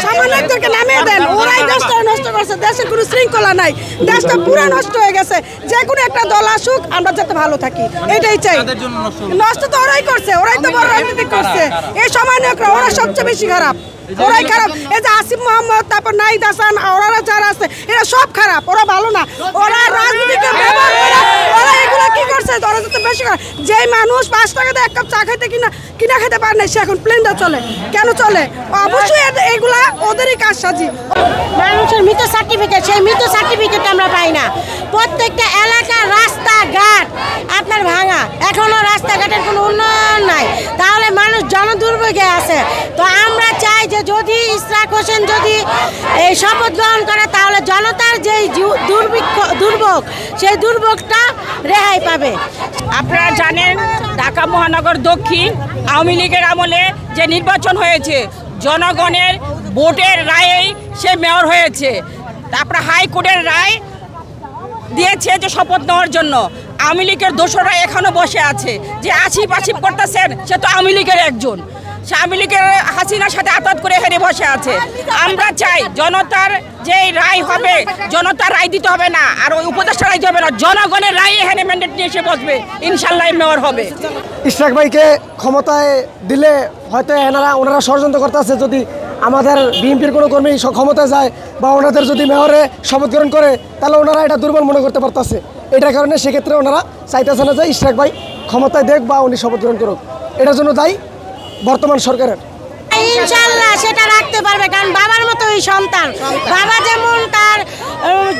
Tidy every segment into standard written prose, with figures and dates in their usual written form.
সামান্য একজনকে নামিয়ে দেন, ওরাই দেশটা নষ্ট করছে। দেশের কোনো শৃঙ্খলা নাই, দেশটা পুরো নষ্ট হয়ে গেছে। যে কোনো একটা দল আসুক, আমরা যাতে ভালো থাকি, এটাই চাই। নষ্ট তো ওরাই করছে, ওরাই তো বড় রাজনীতি করছে। এই সমন্বয়করা ওরা সবচেয়ে বেশি খারাপ, ওরাই খারাপ। এই যে আসিফ মোহাম্মদ, তারপর নাহিদ হাসান, ওরা যারা আছে এরা সব খারাপ, ওরা ভালো না। ওরা রাজনীতিকে ব্যবহার করে ওরা এগুলো কি করছে, ওরা যাতে বেশি খারাপ। যে মানুষ 5 টাকা দিয়ে এক কাপ চা খাইতে কিনা খেতে পারে না, সে এখন প্লেনটা চলে কেন চলে? অবশ্যই এগুলা ওদেরই কাজ সাজি। মানুষের মৃত সার্টিফিকেট, সেই মৃত সার্টিফিকেট আমরা পাই না। প্রত্যেকটা এলাকার রাস্তাঘাট আপনার ভাঙা, এখনো রাস্তাঘাটের কোনো উন্নয়ন নাই, তাহলে মানুষ জনদুর্ভোগে আছে। তো আমরা চাই যে যদি ইশরাক হোসেন যদি এই শপথ গ্রহণ করে, তাহলে জনতার যেই দুর্ভোগ, সেই দুর্ভোগটা রেহাই পাবে। আপনারা জানেন ঢাকা মহানগর দক্ষিণ আওয়ামী লীগের আমলে যে নির্বাচন হয়েছে, জনগণের ভোটের রায়েই সে মেয়র হয়েছে। তারপরে হাইকোর্টের রায় দিয়েছে যে শপথ নেওয়ার জন্য। আওয়ামী লীগের দোসররা এখনো বসে আছে, যে আসিফ করতেছেন, সে তো আওয়ামী লীগের একজন। সে আওয়ামী লীগের হাসিনার সাথে আতাত করে হেরে বসে আছে। আমরা চাই জনতার যে রায় হবে, জনতার রায় দিতে হবে না, আর ওই উপদেষ্টা রায় দিতে হবে না, জনগণের রায় এখানে ম্যান্ডেট নিয়ে এসে বসবে, ইনশাল্লাহ মেয়র হবে। ইশরাক ভাইকে ক্ষমতায় দিলে হয়তো ওনারা ষড়যন্ত্র করতেছে, যদি আমাদের বিএনপির কোনো কর্মী ক্ষমতায় যায় বা ওনাদের যদি মেয়রে শপথ গ্রহণ করে, তাহলে ওনারা এটা দুর্বল মনে করতে পারতেছে। এটার কারণে সেক্ষেত্রে ওনারা চাইতেছে না যে ইশরাক ভাই ক্ষমতায় দেখ বা উনি শপথ গ্রহণ করুক। এটার জন্য দায়ী বর্তমান সরকারের। ইনশাল্লাহ সেটা রাখতে পারবে, কারণ বাবার মতো ওই সন্তান। বাবা যেমন তার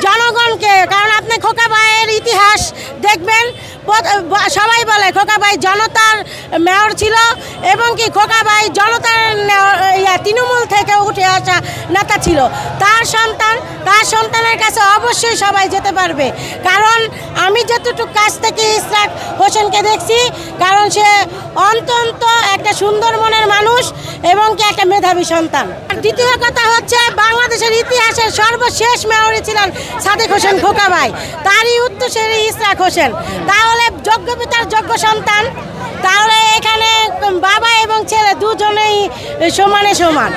জনগণকে, কারণ আপনি খোকা ভাইয়ের ইতিহাস দেখবেন, সবাই বলে খোকা ভাই জনতার মেয়র ছিল, এবং কি খোকা ভাই জনতার তৃণমূল থেকে উঠে আসা নেতা ছিল। তার সন্তানের কাছে অবশ্যই সবাই যেতে পারবে, কারণ আমি যতটুকু কাছ থেকে ইশরাক হোসেনকে দেখছি, কারণ সে অত্যন্ত একটা সুন্দর মনের মানুষ এবং কি একটা মেধাবী সন্তান। দ্বিতীয় কথা হচ্ছে, বাংলাদেশের ইতিহাসের সর্বশেষ মেয়রই ছিলেন সাদেক হোসেন খোকা ভাই, তারই উত্তরসূরি ইশরাক হোসেন। তাহলে যোগ্য পিতার যোগ্য সন্তান, তাহলে এখানে বাবা এবং ছেলে দুজনেই সমানে সমান।